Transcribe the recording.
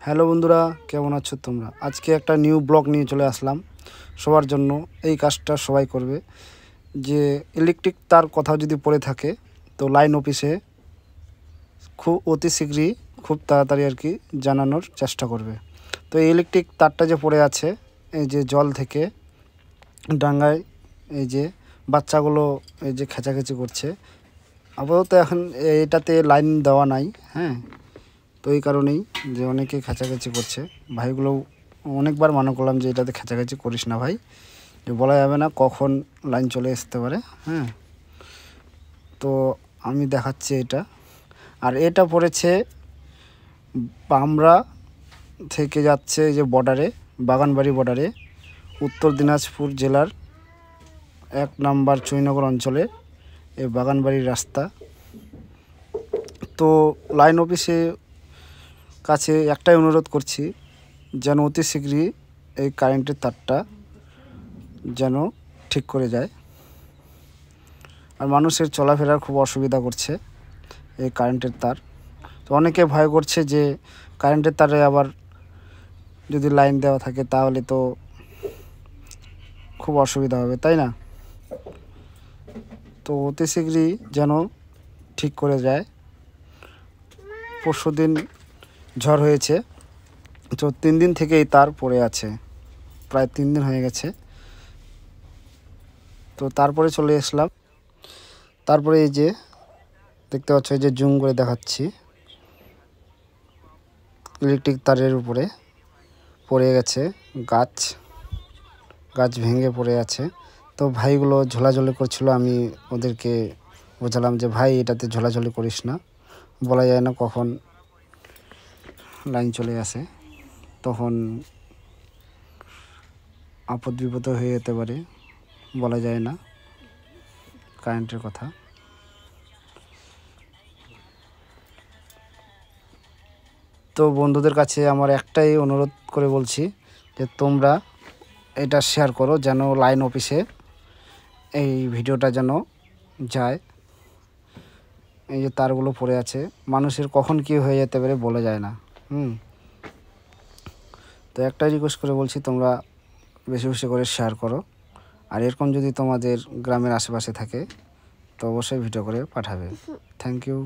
Hello বন্ধুরা, কেমন আছো তোমরা? আজকে একটা নিউ ব্লগ নিয়ে চলে আসলাম সবার জন্য। এই কাজটা সবাই করবে, যে ইলেকট্রিক তার কোথাও যদি পড়ে থাকে তো লাইন অফিসে খুব অতি শীঘ্রই খুব তাড়াতাড়ি আর কি জানানোর চেষ্টা করবে। তো এই ইলেকট্রিক তারটা যে পড়ে আছে, এই যে জল থেকে ডাঙ্গায় এই যে বাচ্চাগুলো এই যে খেঁচাখেচি করছে। আপাতত এখন এটাতে লাইন দেওয়া নাই, হ্যাঁ। তো এই কারণেই যে অনেকে খেঁচাখেচি করছে, ভাইগুলো অনেকবার মানা করলাম যে এটাতে খেঁচাখেচি করিস না ভাই, যে বলা যাবে না কখন লাইন চলে আসতে পারে, হ্যাঁ। তো আমি দেখাচ্ছি এটা। আর এটা পড়েছে বামরা থেকে যাচ্ছে এই যে বর্ডারে, বাগানবাড়ি বর্ডারে, উত্তর দিনাজপুর জেলার 1 নম্বর চৈনগর অঞ্চলে এই বাগানবাড়ির রাস্তা। তো লাইন অফিসে কাছে একটাই অনুরোধ করছি, যেন অতি শীঘ্রই এই কারেন্টের তারটা যেন ঠিক করে যায়। আর মানুষের চলাফেরার খুব অসুবিধা করছে এই কারেন্টের তার। তো অনেকে ভয় করছে যে কারেন্টের তারে আবার যদি লাইন দেওয়া থাকে তাহলে তো খুব অসুবিধা হবে, তাই না? তো অতি শীঘ্রই যেন ঠিক করে যায়। পরশুদিন ঝড় হয়েছে, তো 3 দিন থেকেই তার পড়ে আছে, প্রায় 3 দিন হয়ে গেছে। তো তারপরে চলে আসলাম। তারপরে এই যে দেখতে পাচ্ছ, এই যে জুম করে দেখাচ্ছি, ইলেকট্রিক তারের উপরে পড়ে গেছে গাছ ভেঙে পড়ে আছে। তো ভাইগুলো ঝোলাঝুলি করছিল, আমি ওদেরকে বোঝালাম যে ভাই এটাতে ঝোলাঝুলি করিস না, বলা যায় না কখন লাইন চলে আসে, তখন আপদ বিপদ হয়ে যেতে পারে, বলা যায় না কারেন্টের কথা। তো বন্ধুদের কাছে আমার একটাই অনুরোধ করে বলছি যে তোমরা এটা শেয়ার করো, যেন লাইন অফিসে এই ভিডিওটা যেন যায়। এই যে তারগুলো পড়ে আছে, মানুষের কখন কী হয়ে যেতে পারে বলা যায় না, তো একটাই রিকোয়েস্ট করে বলছি, তোমরা বেশি বেশি করে শেয়ার করো। আর এরকম যদি তোমাদের গ্রামের আশেপাশে থাকে তো অবশ্যই ভিডিও করে পাঠাবে। Thank you.